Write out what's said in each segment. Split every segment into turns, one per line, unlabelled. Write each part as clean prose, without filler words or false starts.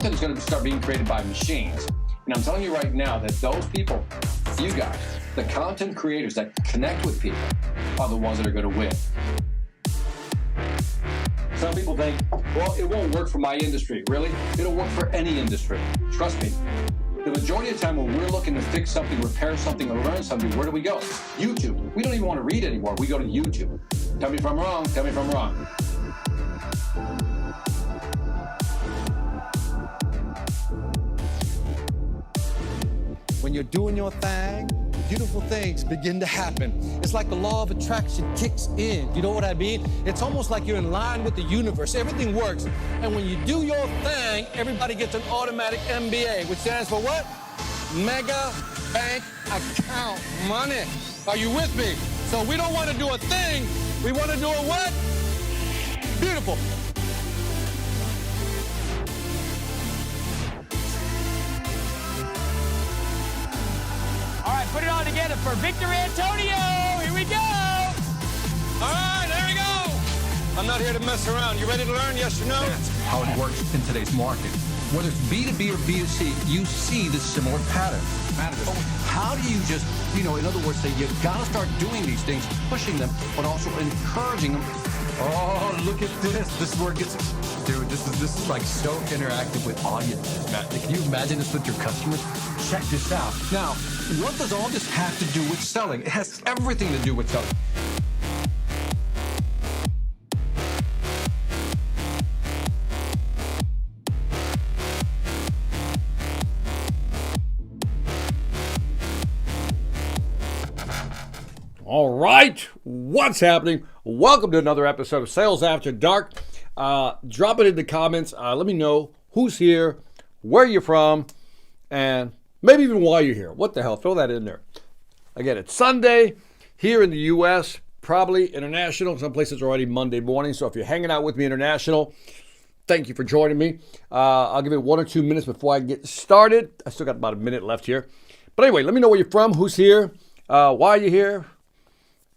Content is going to start being created by machines. And I'm telling you right now that those people, you guys, the content creators that connect with people are the ones that are going to win. Some people think, well, it won't work for my industry. Really? It'll work for any industry. Trust me. The majority of the time when we're looking to fix something, repair something, or learn something, where do we go? YouTube. We don't even want to read anymore. We go to YouTube. Tell me if I'm wrong. Tell me if I'm wrong.
When you're doing your thing, beautiful things begin to happen. It's like the law of attraction kicks in. You know what I mean? It's almost like you're in line with the universe. Everything works. And when you do your thing, everybody gets an automatic MBA, which stands for what? Mega Bank Account Money. Are you with me? So we don't want to do a thing. We want to do a what? Beautiful.
All right, put it all together for Victor Antonio. Here we go.
All right, there we go. I'm not here to mess around. You ready to learn, yes or no?
That's how it works in today's market. Whether it's B2B or B2C, you see the similar pattern. How do you just, in other words, say you got to start doing these things, pushing them, but also encouraging them. Oh, look at this. This is where it gets, dude, this is like so interactive with audiences, man. Can you imagine this with your customers? Check this out. Now, what does all this have to do with selling? It has everything to do with selling.
All right, what's happening? Welcome to another episode of Sales After Dark. Drop it in the comments. Let me know who's here, where you're from, and maybe even why you're here. What the hell? Throw that in there. Again, it's Sunday here in the U.S., probably international. Some places are already Monday morning. So if you're hanging out with me international, thank you for joining me. I'll give it 1 or 2 minutes before I get started. I still got about a minute left here. But anyway, let me know where you're from, who's here, why you're here.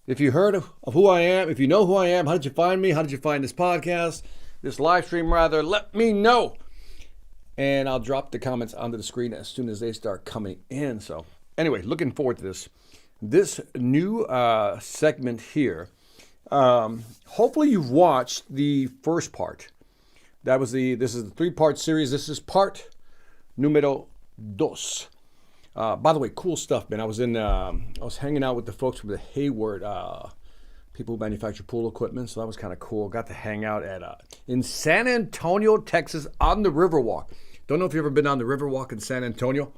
If you heard of who I am, if you know who I am, how did you find me? How did you find this podcast, this live stream rather? Let me know. And I'll drop the comments onto the screen as soon as they start coming in. So anyway, looking forward to this. This new segment here. Hopefully you've watched the first part. This is the 3-part series. This is part numero dos. By the way, cool stuff, man. I was hanging out with the folks from the Hayward, people who manufacture pool equipment, so that was kind of cool. Got to hang out in San Antonio, Texas, on the Riverwalk. Don't know if you've ever been on the Riverwalk in San Antonio.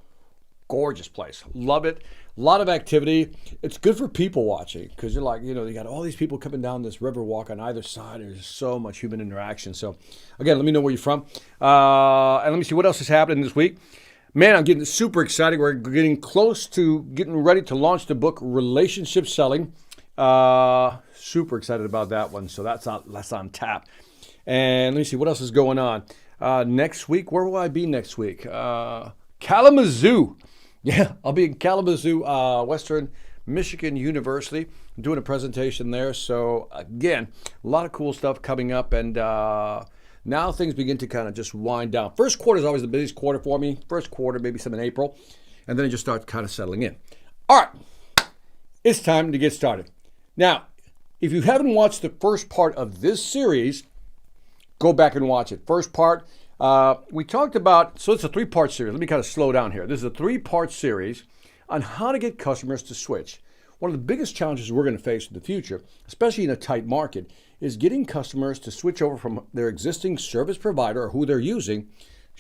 Gorgeous place. Love it. A lot of activity. It's good for people watching because you're like, you got all these people coming down this Riverwalk on either side. There's so much human interaction. So, again, let me know where you're from. And let me see what else is happening this week. Man, I'm getting super excited. We're getting close to getting ready to launch the book, Relationship Selling. Super excited about that one. So that's on tap. And let me see what else is going on. Next week, where will I be next week? Kalamazoo. Yeah, I'll be in Kalamazoo, Western Michigan University. I'm doing a presentation there. So again, a lot of cool stuff coming up. And now things begin to kind of just wind down. First quarter is always the busiest quarter for me. First quarter, maybe some in April. And then it just starts kind of settling in. All right, it's time to get started. Now, if you haven't watched the first part of this series, go back and watch it. First part, we talked about, so it's a 3-part series. Let me kind of slow down here. This is a 3-part series on how to get customers to switch. One of the biggest challenges we're going to face in the future, especially in a tight market, is getting customers to switch over from their existing service provider or who they're using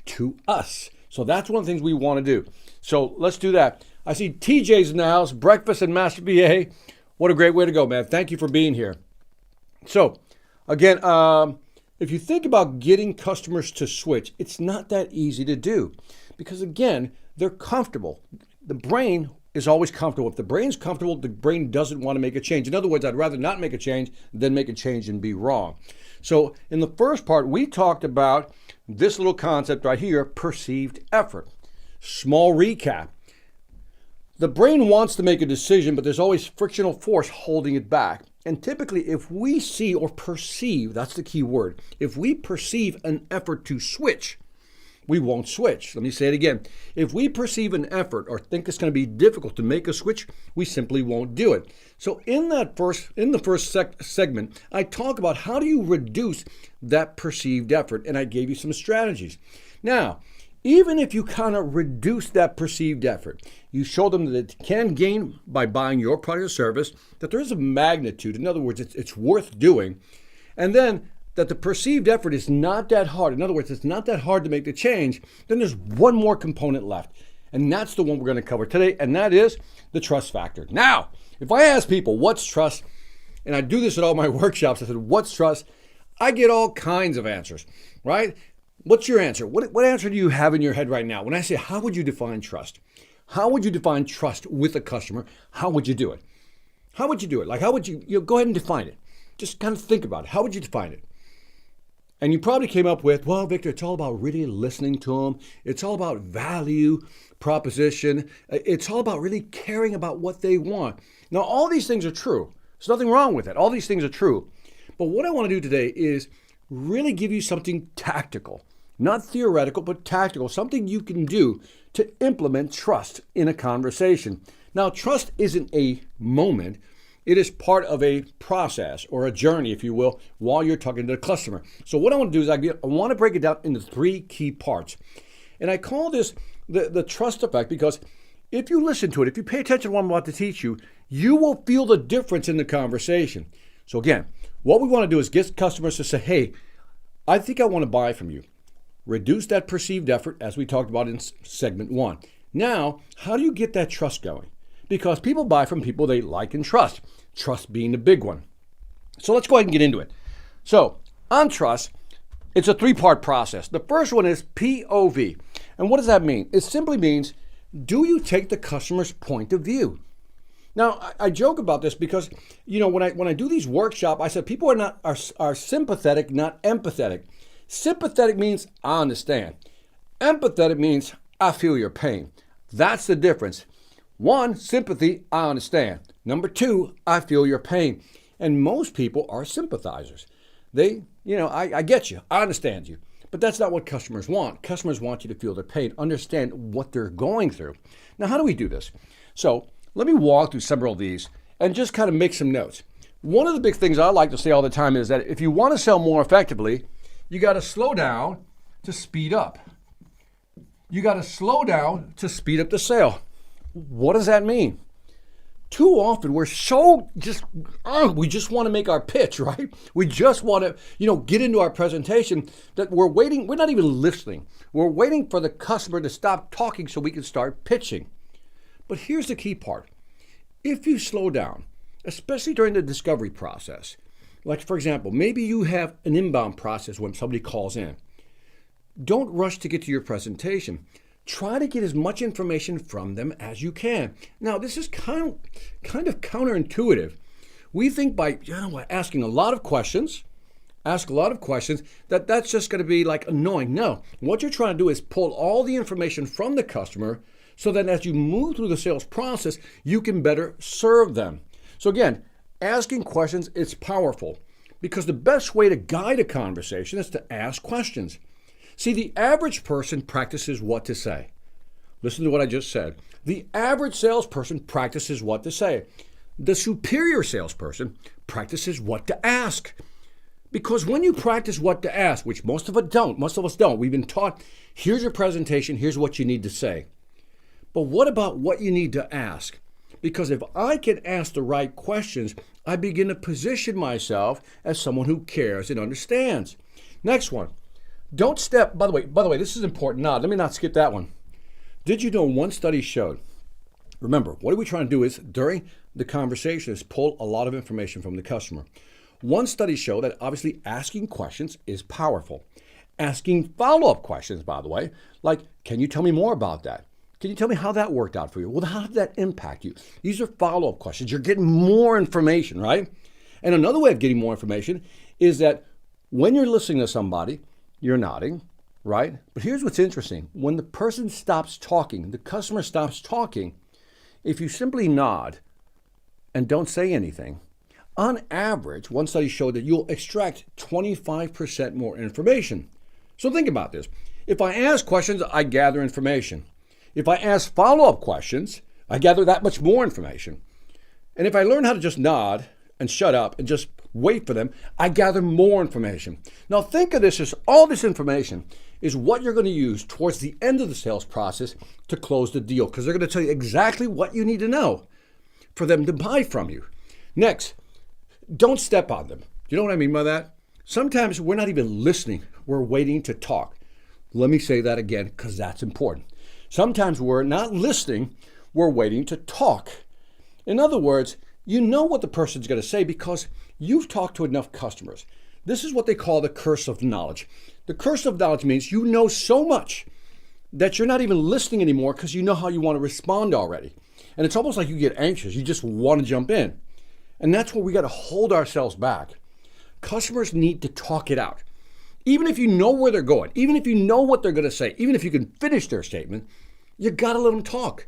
to us. So that's one of the things we want to do. So let's do that. I see TJ's in the house, Breakfast and Master VA. What a great way to go, man. Thank you for being here. So again, if you think about getting customers to switch, it's not that easy to do because again, they're comfortable. The brain is always comfortable. If the brain's comfortable, the brain doesn't want to make a change. In other words, I'd rather not make a change than make a change and be wrong. So in the first part, we talked about this little concept right here, perceived effort. Small recap. The brain wants to make a decision, but there's always frictional force holding it back. And typically, if we see or perceive, that's the key word, if we perceive an effort to switch, we won't switch. Let me say it again. If we perceive an effort or think it's going to be difficult to make a switch, we simply won't do it. So in the first segment, I talk about how do you reduce that perceived effort, and I gave you some strategies. Now, even if you kind of reduce that perceived effort, you show them that it can gain by buying your product or service, that there is a magnitude. In other words, it's worth doing. And then that the perceived effort is not that hard. In other words, it's not that hard to make the change. Then there's one more component left. And that's the one we're going to cover today. And that is the trust factor. Now, if I ask people, what's trust? And I do this at all my workshops. I said, what's trust? I get all kinds of answers, right? What's your answer? What answer do you have in your head right now? When I say, how would you define trust? How would you define trust with a customer? How would you do it? How would you do it? Like, how would you go ahead and define it? Just kind of think about it. How would you define it? And you probably came up with, well, Victor, it's all about really listening to them. It's all about value proposition. It's all about really caring about what they want. Now, all these things are true. There's nothing wrong with it. All these things are true. But what I want to do today is really give you something tactical, not theoretical, but tactical, something you can do to implement trust in a conversation. Now, trust isn't a moment. It is part of a process or a journey, if you will, while you're talking to the customer. So what I want to do is I want to break it down into 3 key parts. And I call this the trust effect because if you listen to it, if you pay attention to what I'm about to teach you, you will feel the difference in the conversation. So again, what we want to do is get customers to say, hey, I think I want to buy from you. Reduce that perceived effort, as we talked about in segment 1. Now, how do you get that trust going? Because people buy from people they like and trust. Trust being the big one. So let's go ahead and get into it. So on trust, it's a 3-part process. The first one is POV. And what does that mean? It simply means, do you take the customer's point of view? Now, I joke about this because, when I do these workshops, I said people are sympathetic, not empathetic. Sympathetic means I understand. Empathetic means I feel your pain. That's the difference. 1, sympathy, I understand. Number 2, I feel your pain. And most people are sympathizers. They, I get you. I understand you. But that's not what customers want. Customers want you to feel their pain, understand what they're going through. Now, how do we do this? So let me walk through several of these and just kind of make some notes. One of the big things I like to say all the time is that if you want to sell more effectively, you got to slow down to speed up. You got to slow down to speed up the sale. What does that mean? Too often we're so we just want to make our pitch, right? We just want to, get into our presentation that we're waiting. We're not even listening. We're waiting for the customer to stop talking so we can start pitching. But here's the key part. If you slow down, especially during the discovery process, like for example, maybe you have an inbound process when somebody calls in. Don't rush to get to your presentation. Try to get as much information from them as you can. Now, this is kind of counterintuitive. We think by asking a lot of questions, that's just going to be like annoying. No, what you're trying to do is pull all the information from the customer so that as you move through the sales process, you can better serve them. So again, asking questions is powerful because the best way to guide a conversation is to ask questions. See, the average person practices what to say. Listen to what I just said. The average salesperson practices what to say. The superior salesperson practices what to ask. Because when you practice what to ask, which most of us don't, we've been taught, here's your presentation, here's what you need to say. But what about what you need to ask? Because if I can ask the right questions, I begin to position myself as someone who cares and understands. Next one. Don't step, by the way, this is important. Now, let me not skip that one. Did you know one study showed, remember, what are we trying to do is during the conversation is pull a lot of information from the customer. One study showed that obviously asking questions is powerful. Asking follow-up questions, by the way, like, can you tell me more about that? Can you tell me how that worked out for you? Well, how did that impact you? These are follow-up questions. You're getting more information, right? And another way of getting more information is that when you're listening to somebody, you're nodding, right? But here's what's interesting. When the person stops talking, the customer stops talking, if you simply nod and don't say anything, on average, one study showed that you'll extract 25% more information. So think about this. If I ask questions, I gather information. If I ask follow-up questions, I gather that much more information. And if I learn how to just nod and shut up and just wait for them, I gather more information. Now think of this as all this information is what you're going to use towards the end of the sales process to close the deal, because they're going to tell you exactly what you need to know for them to buy from you. Next, don't step on them. You know what I mean by that? Sometimes we're not even listening. We're waiting to talk. Let me say that again, because that's important. Sometimes we're not listening. We're waiting to talk. In other words, you know what the person's going to say because you've talked to enough customers. This is what they call the curse of knowledge. The curse of knowledge means you know so much that you're not even listening anymore because you know how you want to respond already. And it's almost like you get anxious. You just want to jump in. And that's where we got to hold ourselves back. Customers need to talk it out. Even if you know where they're going, even if you know what they're going to say, even if you can finish their statement, you got to let them talk.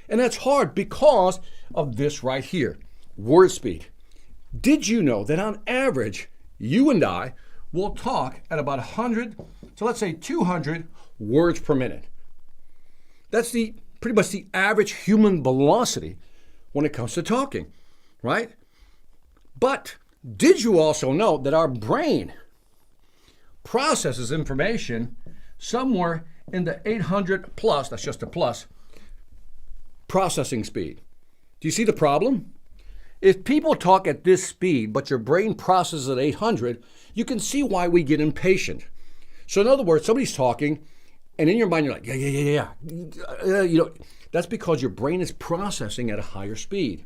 And that's hard because of this right here, word speed. Did you know that on average, you and I will talk at about 100 to let's say 200 words per minute? That's pretty much the average human velocity when it comes to talking, right? But did you also know that our brain processes information somewhere in the 800 plus, that's just a plus, processing speed? Do you see the problem? If people talk at this speed, but your brain processes at 800, you can see why we get impatient. So in other words, somebody's talking, and in your mind, you're like, yeah. That's because your brain is processing at a higher speed.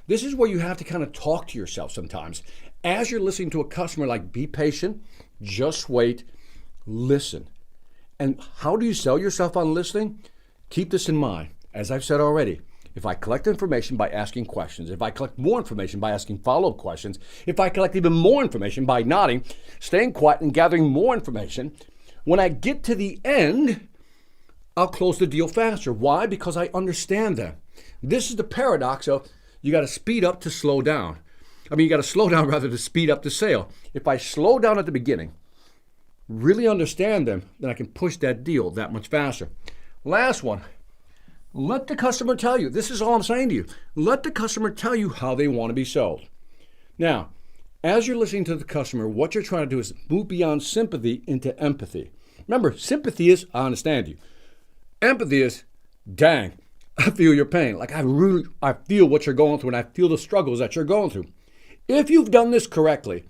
This is where you have to kind of talk to yourself sometimes. As you're listening to a customer, like, be patient, just wait, listen. And how do you sell yourself on listening? Keep this in mind. As I've said already, if I collect information by asking questions, if I collect more information by asking follow-up questions, if I collect even more information by nodding, staying quiet and gathering more information, when I get to the end, I'll close the deal faster. Why? Because I understand that. This is the paradox of you got to speed up to slow down. You got to slow down rather to speed up the sale. If I slow down at the beginning, really understand them, then I can push that deal that much faster. Last one. Let the customer tell you. This is all I'm saying to you. Let the customer tell you how they want to be sold. Now, as you're listening to the customer, what you're trying to do is move beyond sympathy into empathy. Remember, sympathy is, I understand you. Empathy is, dang, I feel your pain. Like I feel what you're going through and I feel the struggles that you're going through. If you've done this correctly,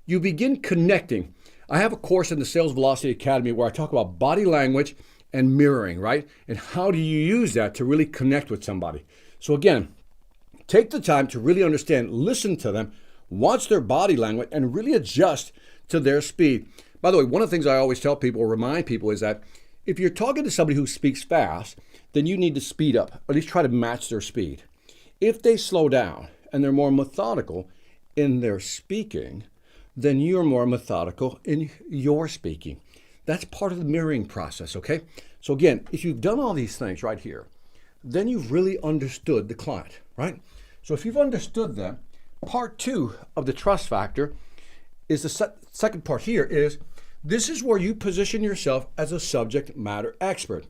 you begin connecting. I have a course in the Sales Velocity Academy where I talk about body language and mirroring, right? And how do you use that to really connect with somebody? So again, take the time to really understand, listen to them, watch their body language, and really adjust to their speed. By the way, one of the things I always tell people or remind people is that if you're talking to somebody who speaks fast, then you need to speed up, or at least try to match their speed. If they slow down and they're more methodical in their speaking, then you're more methodical in your speaking. That's part of the mirroring process, okay? So again, if you've done all these things right here, then you've really understood the client, right? So if you've understood them, part 2 of the trust factor is the second part here is this is where you position yourself as a subject matter expert.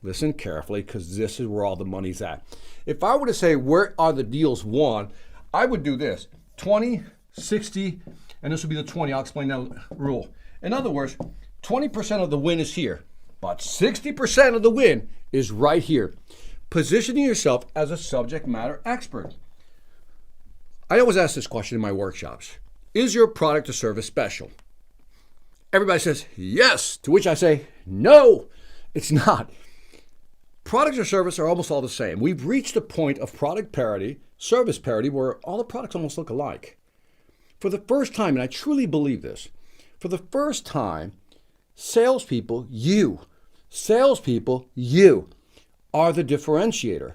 Listen carefully because this is where all the money's at. If I were to say where are the deals won, I would do this, 20, 60, and this would be the 20. I'll explain that rule. In other words, 20% of the win is here, but 60% of the win is right here. Positioning yourself as a subject matter expert. I always ask this question in my workshops. Is your product or service special? Everybody says yes, to which I say, no, it's not. Products or service are almost all the same. We've reached a point of product parity, service parity, where all the products almost look alike. For the first time, and I truly believe this, for the first time, salespeople, you are the differentiator.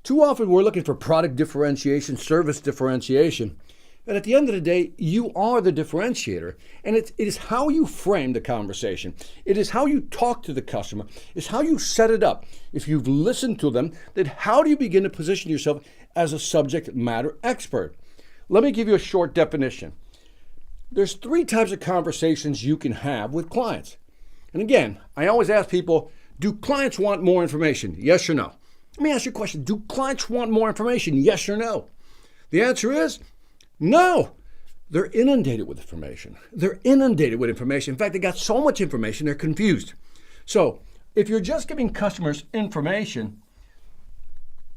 Too often we're looking for product differentiation, service differentiation. And at the end of the day, you are the differentiator. And it is how you frame the conversation. It is how you talk to the customer. It's how you set it up. If you've listened to them, then how do you begin to position yourself as a subject matter expert? Let me give you a short definition. There's 3 types of conversations you can have with clients. And again, I always ask people, do clients want more information? Yes or no? Let me ask you a question. Do clients want more information? Yes or no? The answer is no. They're inundated with information. They're inundated with information. In fact, they got so much information, they're confused. So if you're just giving customers information,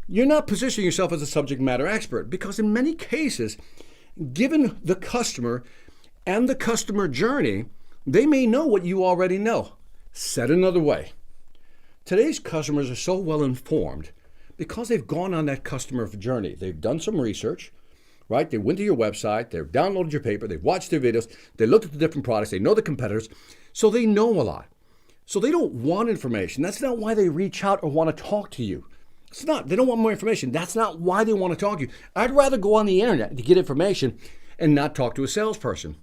you're not positioning yourself as a subject matter expert, because in many cases, given the customer and the customer journey, they may know what you already know. Said another way, today's customers are so well informed because they've gone on that customer journey. They've done some research, right? They went to your website, they've downloaded your paper, they've watched their videos, they looked at the different products, they know the competitors, so they know a lot. So they don't want information. That's not why they reach out or want to talk to you. It's not. They don't want more information. That's not why they want to talk to you. I'd rather go on the internet to get information and not talk to a salesperson.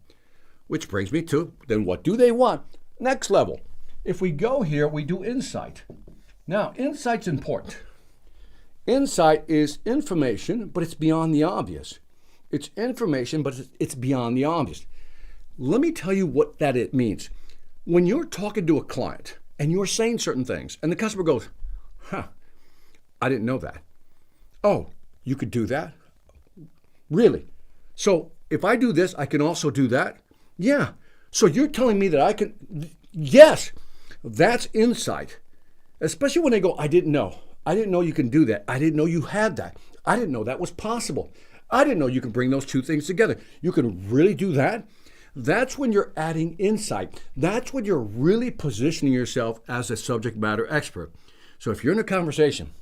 Which brings me to, then what do they want? Next level. If we go here, we do insight. Now, insight's important. Insight is information, but it's beyond the obvious. It's information, but it's beyond the obvious. Let me tell you what it means. When you're talking to a client and you're saying certain things and the customer goes, I didn't know that. Oh, you could do that? Really? So if I do this, I can also do that? Yeah. So you're telling me that I can? Yes. That's insight. Especially when they go, I didn't know. I didn't know you can do that. I didn't know you had that. I didn't know that was possible. I didn't know you can bring those two things together. You can really do that? That's when you're adding insight. That's when you're really positioning yourself as a subject matter expert. So if you're in a conversation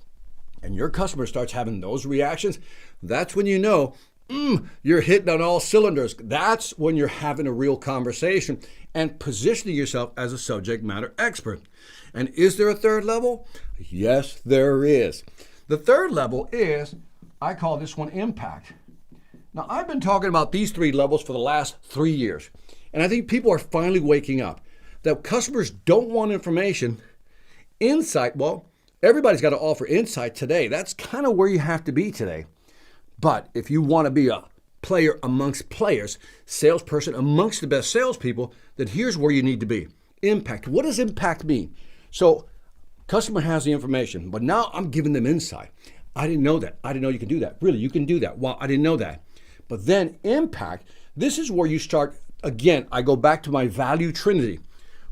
and your customer starts having those reactions, that's when you know you're hitting on all cylinders. That's when you're having a real conversation and positioning yourself as a subject matter expert. And is there a third level? Yes, there is. The third level is, I call this one impact. Now, I've been talking about these three levels for the last 3 years, and I think people are finally waking up that customers don't want information. Insight, well, everybody's got to offer insight today. That's kind of where you have to be today. But if you want to be a player amongst players, salesperson amongst the best salespeople, then here's where you need to be. Impact. What does impact mean? So, customer has the information, but now I'm giving them insight. I didn't know that. I didn't know you can do that. Really, you can do that. Wow, I didn't know that. But then impact, this is where you start, again, I go back to my value trinity.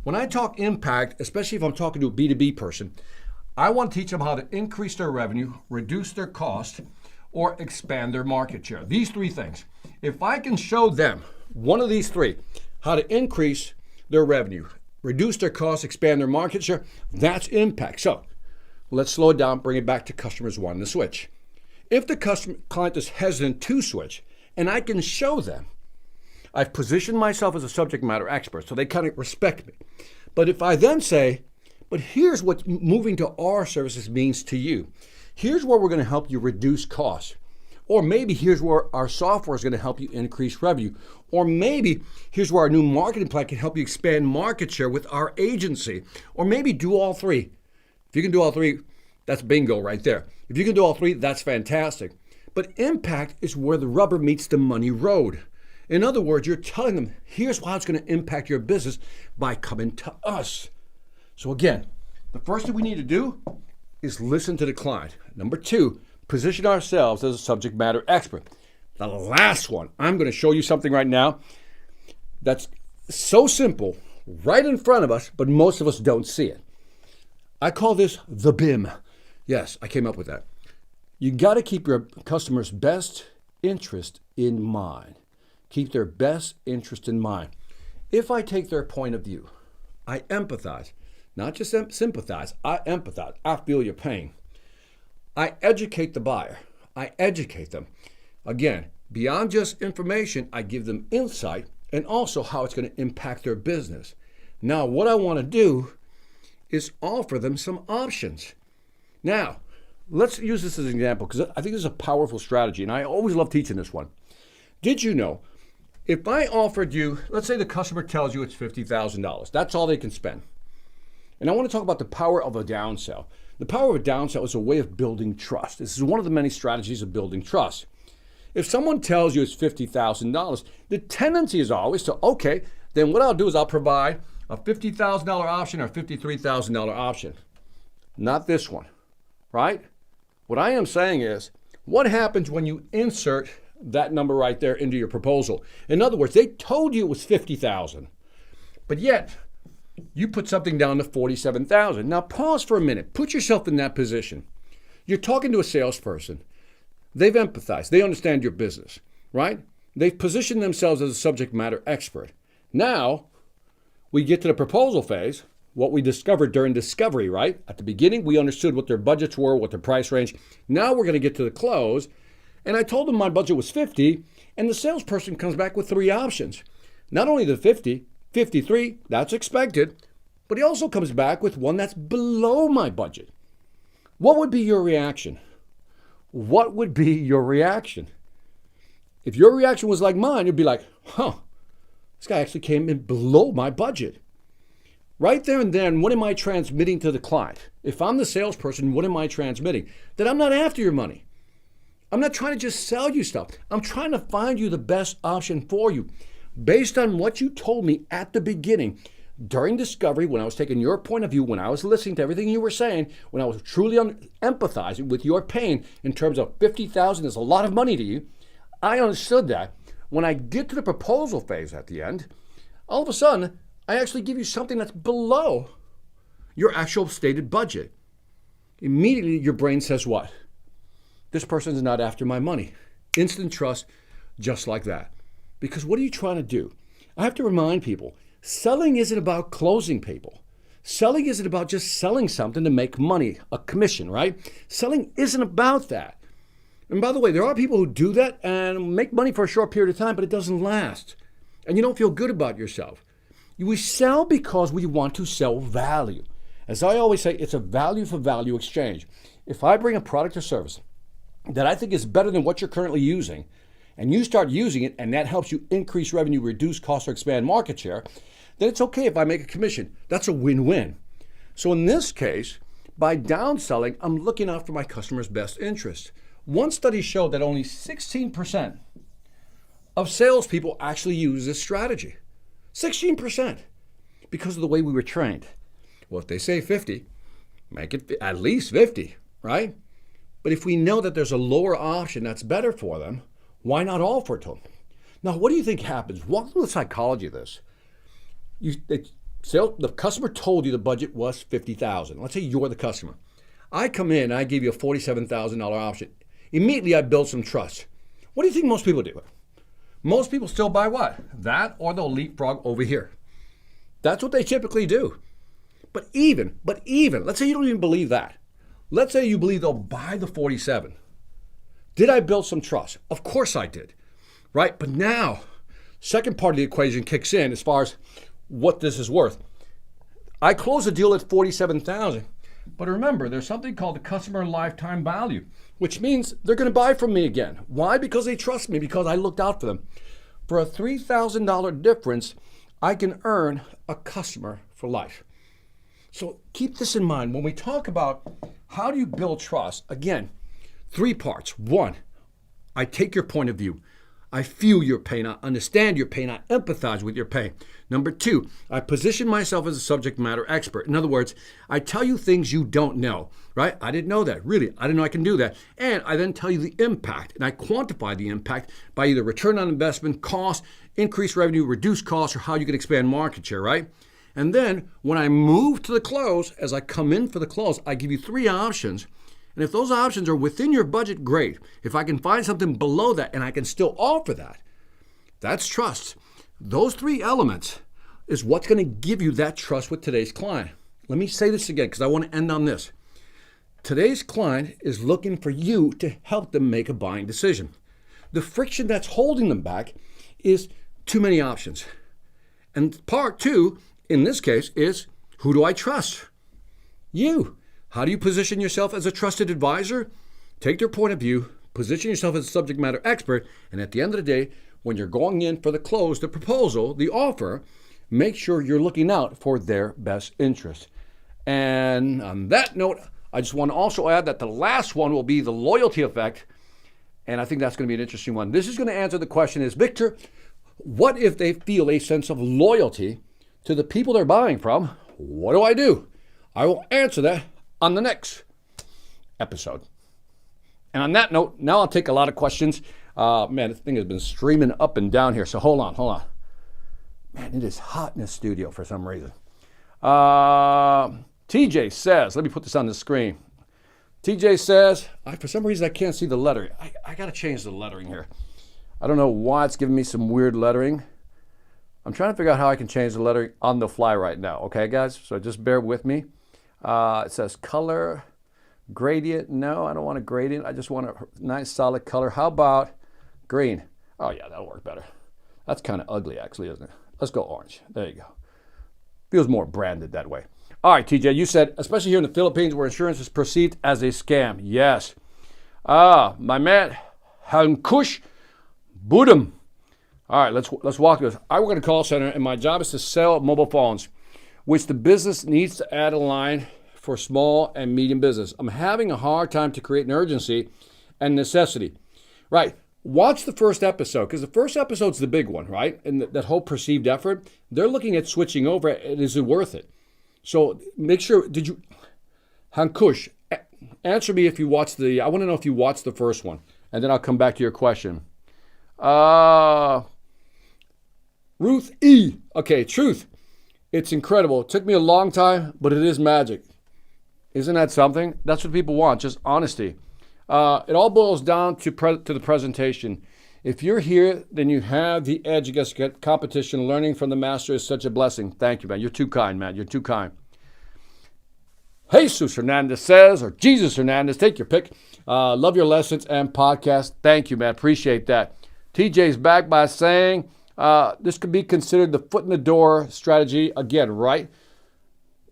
When I talk impact, especially if I'm talking to a B2B person, I want to teach them how to increase their revenue, reduce their cost, or expand their market share. These three things. If I can show them one of these three, how to increase their revenue, reduce their costs, expand their market share, that's impact. So let's slow it down, bring it back to customers wanting to switch. If the client is hesitant to switch, and I can show them, I've positioned myself as a subject matter expert, so they kind of respect me. But if I then say, but here's what moving to our services means to you. Here's where we're going to help you reduce costs. Or maybe here's where our software is going to help you increase revenue. Or maybe here's where our new marketing plan can help you expand market share with our agency. Or maybe do all three. If you can do all three, that's bingo right there. If you can do all three, that's fantastic. But impact is where the rubber meets the money road. In other words, you're telling them, here's how it's going to impact your business by coming to us. So again, the first thing we need to do is listen to the client. Number two, position ourselves as a subject matter expert. The last one, I'm going to show you something right now that's so simple, right in front of us, but most of us don't see it. I call this the BIM. Yes, I came up with that. You got to keep your customer's best interest in mind. Keep their best interest in mind. If I take their point of view, I empathize, not just sympathize, I empathize. I feel your pain. I educate the buyer. I educate them. Again, beyond just information, I give them insight and also how it's going to impact their business. Now, what I want to do is offer them some options. Now, let's use this as an example because I think this is a powerful strategy, and I always love teaching this one. Did you know, if I offered you, let's say the customer tells you it's $50,000, that's all they can spend. And I want to talk about the power of a downsell. The power of a downsell is a way of building trust. This is one of the many strategies of building trust. If someone tells you it's $50,000, the tendency is always to, okay, then what I'll do is I'll provide A $50,000 option or $53,000 option. Not this one, right? What I am saying is, what happens when you insert that number right there into your proposal? In other words, they told you it was $50,000, but yet you put something down to $47,000. Now pause for a minute. Put yourself in that position. You're talking to a salesperson. They've empathized. They understand your business, right? They've positioned themselves as a subject matter expert. Now we get to the proposal phase, what we discovered during discovery, right? At the beginning, we understood what their budgets were, what their price range. Now we're going to get to the close. And I told them my budget was 50, and the salesperson comes back with 3 options. Not only the 50, 53, that's expected, but he also comes back with one that's below my budget. What would be your reaction? What would be your reaction? If your reaction was like mine, you'd be like, this guy actually came in below my budget. Right there and then, what am I transmitting to the client? If I'm the salesperson, what am I transmitting? That I'm not after your money. I'm not trying to just sell you stuff. I'm trying to find you the best option for you. Based on what you told me at the beginning, during discovery, when I was taking your point of view, when I was listening to everything you were saying, when I was truly empathizing with your pain in terms of $50,000 is a lot of money to you, I understood that. When I get to the proposal phase at the end, all of a sudden, I actually give you something that's below your actual stated budget. Immediately, your brain says what? This person's not after my money. Instant trust, just like that. Because what are you trying to do? I have to remind people, selling isn't about closing people. Selling isn't about just selling something to make money, a commission, right? Selling isn't about that. And by the way, there are people who do that and make money for a short period of time, but it doesn't last. And you don't feel good about yourself. We sell because we want to sell value. As I always say, it's a value for value exchange. If I bring a product or service that I think is better than what you're currently using, and you start using it, and that helps you increase revenue, reduce costs, or expand market share, then it's okay if I make a commission. That's a win-win. So in this case, by downselling, I'm looking out for my customer's best interest. One study showed that only 16% of salespeople actually use this strategy. 16%, because of the way we were trained. Well, if they say 50, make it at least 50, right? But if we know that there's a lower option that's better for them, why not offer it to them? Now, what do you think happens? Walk through the psychology of this. The customer told you the budget was $50,000. Let's say you're the customer. I come in and I give you a $47,000 option. Immediately, I build some trust. What do you think most people do? Most people still buy what? That, or they'll leapfrog over here. That's what they typically do. But even, let's say you don't even believe that. Let's say you believe they'll buy the 47. Did I build some trust? Of course I did, right? But now, second part of the equation kicks in as far as what this is worth. I closed the deal at $47,000. But remember, there's something called the customer lifetime value, which means they're going to buy from me again. Why? Because they trust me, because I looked out for them. For a $3,000 difference, I can earn a customer for life. So keep this in mind. When we talk about how do you build trust, again, 3 parts. 1, I take your point of view. I feel your pain. I understand your pain. I empathize with your pain. Number 2, I position myself as a subject matter expert. In other words, I tell you things you don't know, right? I didn't know that. Really, I didn't know I can do that. And I then tell you the impact, and I quantify the impact by either return on investment, cost, increased revenue, reduce costs, or how you can expand market share, right? And then when I move to the close, as I come in for the close, I give you 3 options. And if those options are within your budget, great. If I can find something below that and I can still offer that, that's trust. Those 3 elements is what's going to give you that trust with today's client. Let me say this again because I want to end on this. Today's client is looking for you to help them make a buying decision. The friction that's holding them back is too many options. And part 2, in this case, is who do I trust? You. How do you position yourself as a trusted advisor? Take their point of view, position yourself as a subject matter expert, and at the end of the day, when you're going in for the close, the proposal, the offer, make sure you're looking out for their best interest. And on that note, I just want to also add that the last one will be the loyalty effect, and I think that's going to be an interesting one. This is going to answer the question is, Victor, what if they feel a sense of loyalty to the people they're buying from, what do? I will answer that on the next episode. And on that note, now I'll take a lot of questions. Man, this thing has been streaming up and down here, so hold on. Man, it is hot in the studio for some reason. TJ says, let me put this on the screen. TJ says, for some reason I can't see the lettering. I got to change the lettering here. I don't know why it's giving me some weird lettering. I'm trying to figure out how I can change the lettering on the fly right now. Okay, guys? So just bear with me. It says color, gradient. No, I don't want a gradient. I just want a nice solid color. How about green? Oh, yeah, that'll work better. That's kind of ugly, actually, isn't it? Let's go orange. There you go. Feels more branded that way. All right, TJ, you said, especially here in the Philippines where insurance is perceived as a scam. Yes. My man, Hankush Budum. All right, let's walk this. I work at a call center, and my job is to sell mobile phones, which the business needs to add a line for small and medium business. I'm having a hard time to create an urgency and necessity. Right. Watch the first episode, because the first episode's the big one, right? And that whole perceived effort, they're looking at switching over. Is it worth it? So make sure, Hankush, answer me if you watched I want to know if you watched the first one, and then I'll come back to your question. Ruth E. Okay, truth. It's incredible. It took me a long time, but it is magic. Isn't that something? That's what people want, just honesty. It all boils down to the presentation. If you're here, then you have the edge against competition. Learning from the master is such a blessing. Thank you, man. You're too kind, man. You're too kind. Jesus Hernandez says, or Jesus Hernandez, take your pick. Love your lessons and podcast. Thank you, man. Appreciate that. TJ's back by saying this could be considered the foot in the door strategy again, right?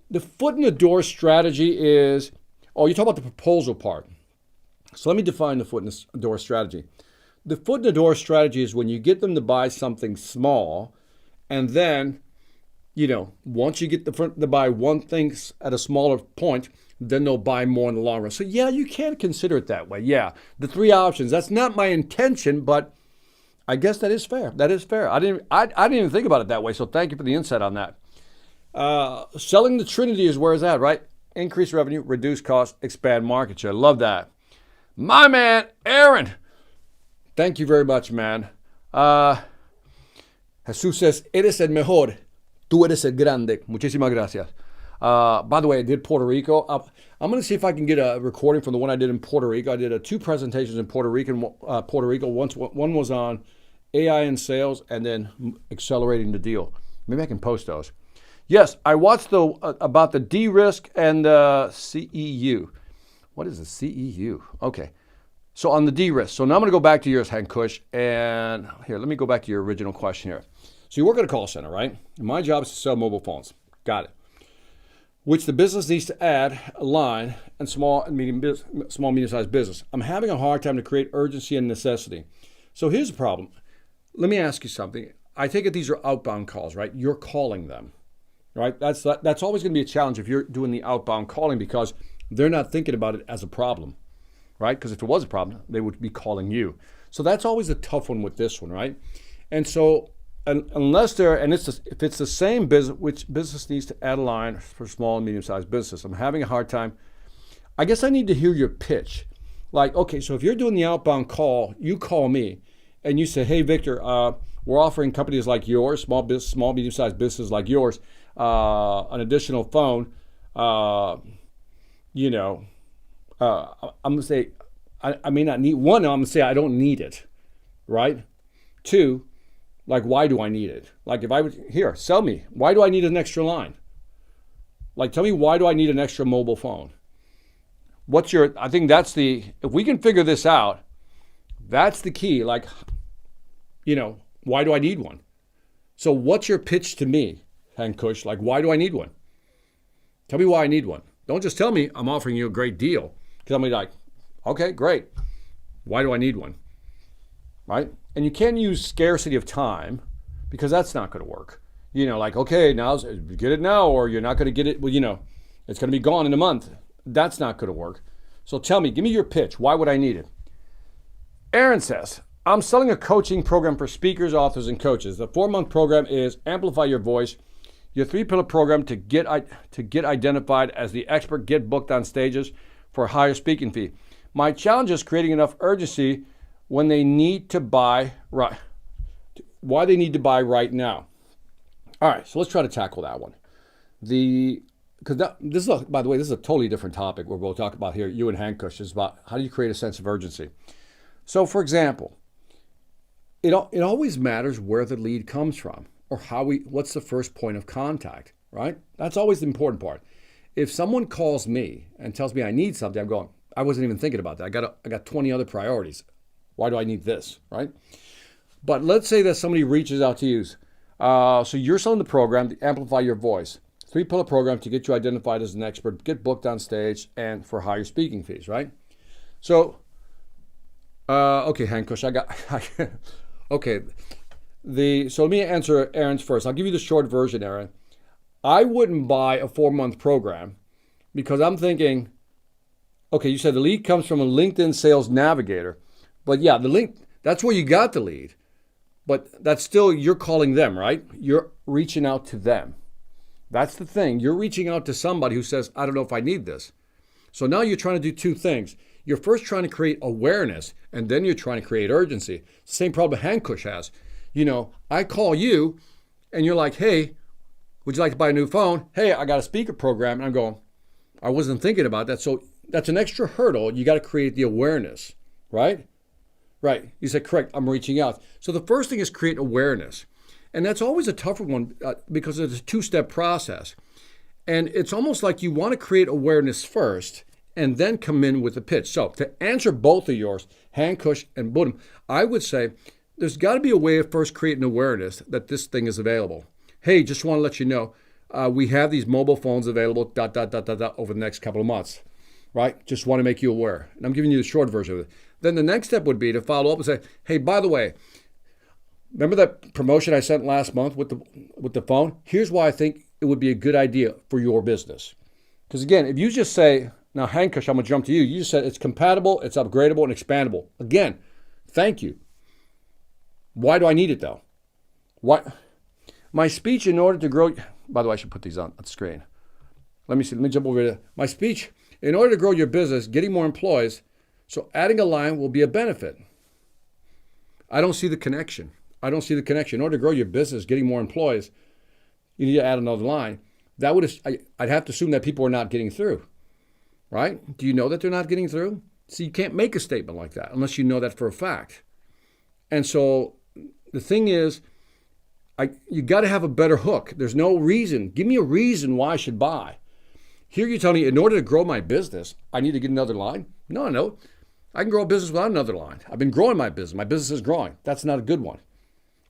The foot in the door strategy is, you talk about the proposal part. So let me define the foot in the door strategy. The foot in the door strategy is when you get them to buy something small, and then, once you get them to buy one thing at a smaller point, then they'll buy more in the long run. So yeah, you can consider it that way. Yeah, the three options. That's not my intention, but I guess that is fair. That is fair. I didn't even think about it that way. So thank you for the insight on that. Selling the Trinity is where it's at, right? Increase revenue, reduce costs, expand market share. Love that. My man, Aaron. Thank you very much, man. Jesus says, eres el mejor. Tú eres el grande. Muchísimas gracias. By the way, I did Puerto Rico. I'm going to see if I can get a recording from the one I did in Puerto Rico. I did 2 presentations in Puerto Rico. One was on AI in sales, and then accelerating the deal. Maybe I can post those. Yes, I watched about the de-risk and the CEU. What is the CEU? Okay. So on the de-risk. So now I'm going to go back to yours, Hankush. And here, let me go back to your original question here. So you work at a call center, right? And my job is to sell mobile phones. Got it. Which the business needs to add a line and small, medium-sized business. I'm having a hard time to create urgency and necessity. So here's the problem. Let me ask you something. I take it these are outbound calls, right? You're calling them, right? That's always going to be a challenge if you're doing the outbound calling, because they're not thinking about it as a problem, right? Because if it was a problem, they would be calling you. So that's always a tough one with this one, right? And so unless if it's the same business, which business needs to add a line for small and medium-sized business, I'm having a hard time. I guess I need to hear your pitch. Like, okay, so if you're doing the outbound call, you call me and you say, hey, Victor, we're offering companies like yours, small, medium-sized businesses like yours, an additional phone. I'm going to say, I may not need one. I'm going to say I don't need it, right? 2, like, why do I need it? Like, if I would, here, sell me. Why do I need an extra line? Like, tell me, why do I need an extra mobile phone? I think that's if we can figure this out, that's the key. Like, why do I need one? So what's your pitch to me, Hankush? Like, why do I need one? Tell me why I need one. Don't just tell me I'm offering you a great deal. Tell me like, okay, great. Why do I need one? Right? And you can't use scarcity of time, because that's not going to work. Like, okay, now get it now, or you're not going to get it. Well, it's going to be gone in a month. That's not going to work. So tell me, give me your pitch. Why would I need it? Aaron says, I'm selling a coaching program for speakers, authors, and coaches. The 4-month program is amplify your voice, your 3-pillar program to get identified as the expert, get booked on stages for a higher speaking fee. My challenge is creating enough urgency when they need to buy right. Why they need to buy right now. All right, so let's try to tackle that one. This is, by the way, this is a totally different topic we're both talking about here. You and Hankush is about how do you create a sense of urgency. So, for example, it always matters where the lead comes from or what's the first point of contact, right? That's always the important part. If someone calls me and tells me I need something, I'm going, I wasn't even thinking about that. I got 20 other priorities. Why do I need this, right? But let's say that somebody reaches out to you. So you're selling the program to amplify your voice. 3-pillar program to get you identified as an expert, get booked on stage, and for higher speaking fees, right? So, okay, Hankush, okay. So let me answer Aaron's first. I'll give you the short version, Aaron. I wouldn't buy a 4-month program because I'm thinking, okay, you said the lead comes from a LinkedIn Sales Navigator, but yeah, the link, that's where you got the lead, but that's still, you're calling them, right? You're reaching out to them. That's the thing. You're reaching out to somebody who says, I don't know if I need this. So now you're trying to do 2 things. You're first trying to create awareness, and then you're trying to create urgency. Same problem Hankush has. You know, I call you, and you're like, hey, would you like to buy a new phone? Hey, I got a speaker program. And I'm going, I wasn't thinking about that. So that's an extra hurdle. You got to create the awareness, right? Right. You said, correct. I'm reaching out. So the first thing is create awareness. And that's always a tougher one because it's a 2-step process. And it's almost like you want to create awareness first and then come in with a pitch. So to answer both of yours, Hankush and Budum, I would say there's got to be a way of first creating awareness that this thing is available. Hey, just want to let you know, we have these mobile phones available, over the next couple of months, right? Just want to make you aware. And I'm giving you the short version of it. Then the next step would be to follow up and say, hey, by the way, remember that promotion I sent last month with the phone? Here's why I think it would be a good idea for your business. Because again, if you just say, now Hankush, I'm going to jump to you. You just said it's compatible, it's upgradable, and expandable. Again, thank you. Why do I need it though? What? My speech in order to grow, by the way, I should put these on the screen. Let me jump over here. My speech, in order to grow your business, getting more employees, so adding a line will be a benefit. I don't see the connection. In order to grow your business, getting more employees, you need to add another line. That would, I'd have to assume that people are not getting through, right? Do you know that they're not getting through? See, you can't make a statement like that unless you know that for a fact. And so the thing is, you got to have a better hook. There's no reason. Give me a reason why I should buy. Here you're telling me, in order to grow my business, I need to get another line? No. I can grow a business without another line. I've been growing my business. My business is growing. That's not a good one.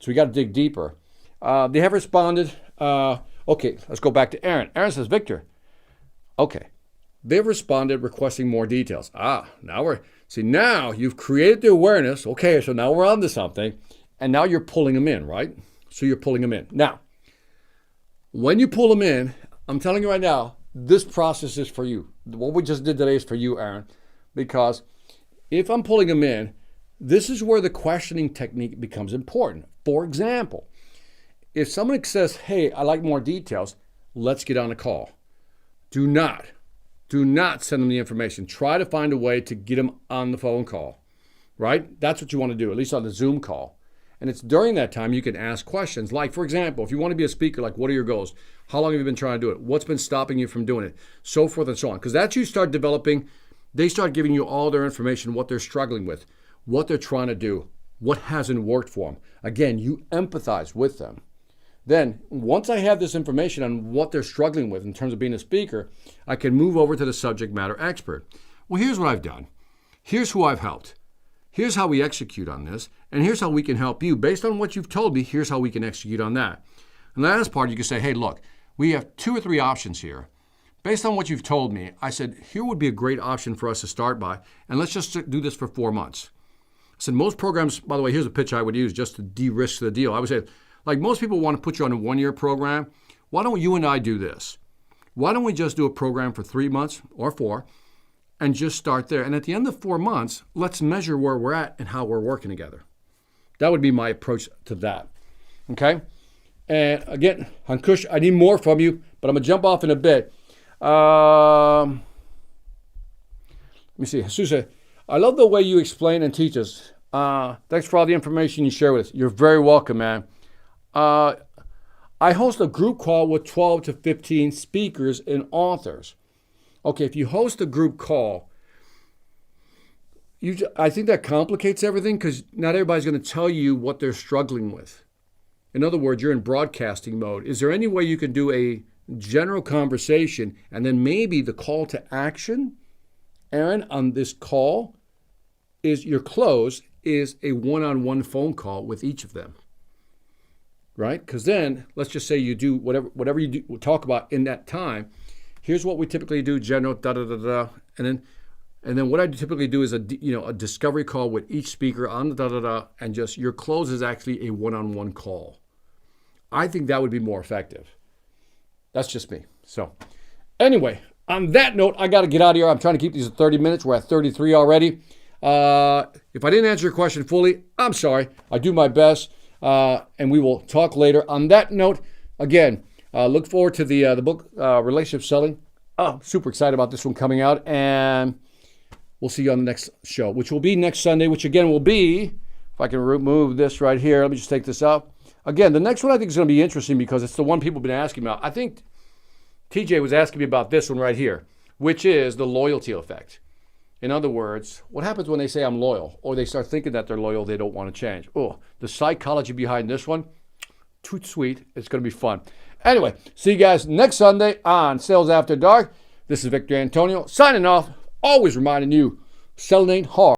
So we got to dig deeper. They have responded. Okay, let's go back to Aaron. Aaron says, Victor, okay, they've responded requesting more details. Now you've created the awareness. Okay, so now we're on to something. And now you're pulling them in, right? So you're pulling them in. Now, when you pull them in, I'm telling you right now, this process is for you. What we just did today is for you, Aaron, because if I'm pulling them in, this is where the questioning technique becomes important. For example, if someone says, hey, I like more details, let's get on a call. Do not send them the information. Try to find a way to get them on the phone call, right? That's what you want to do, at least on the Zoom call. And it's during that time you can ask questions. Like, for example, if you want to be a speaker, like, what are your goals? How long have you been trying to do it? What's been stopping you from doing it? So forth and so on. Because that's you start developing, they start giving you all their information, what they're struggling with, what they're trying to do, what hasn't worked for them. Again, you empathize with them. Then, once I have this information on what they're struggling with in terms of being a speaker, I can move over to the subject matter expert. Well, here's what I've done. Here's who I've helped. Here's how we execute on this, and here's how we can help you. Based on what you've told me, here's how we can execute on that. And the last part, you can say, hey, look, we have 2 or 3 options here. Based on what you've told me, I said, here would be a great option for us to start by, and let's just do this for 4 months. I said, most programs, by the way, here's a pitch I would use just to de-risk the deal. I would say, like most people want to put you on a 1-year program, why don't you and I do this? Why don't we just do a program for 3 months or 4 and just start there? And at the end of 4 months, let's measure where we're at and how we're working together. That would be my approach to that. Okay? And again, Hankush, I need more from you, but I'm going to jump off in a bit. Let me see. Jesus, I love the way you explain and teach us. Thanks for all the information you share with us. You're very welcome, man. I host a group call with 12 to 15 speakers and authors. Okay, if you host a group call, I think that complicates everything because not everybody's going to tell you what they're struggling with. In other words, you're in broadcasting mode. Is there any way you can do a general conversation and then maybe the call to action, Aaron, on this call is your close is a one-on-one phone call with each of them, right? Because then let's just say you do whatever you do, we'll talk about in that time. Here's what we typically do, general, and then what I typically do is a discovery call with each speaker on the and just your close is actually a one-on-one call. I think that would be more effective. That's just me. So anyway, on that note, I got to get out of here. I'm trying to keep these at 30 minutes. We're at 33 already. If I didn't answer your question fully, I'm sorry. I do my best, and we will talk later. On that note, again, look forward to the book, Relationship Selling. Oh, super excited about this one coming out, and we'll see you on the next show, which will be next Sunday, which again will be, if I can remove this right here, let me just take this out. Again, the next one I think is going to be interesting because it's the one people have been asking about. I think TJ was asking me about this one right here, which is the loyalty effect. In other words, what happens when they say I'm loyal or they start thinking that they're loyal, they don't want to change? Oh, the psychology behind this one, too sweet. It's going to be fun. Anyway, see you guys next Sunday on Sales After Dark. This is Victor Antonio signing off, always reminding you, selling ain't hard.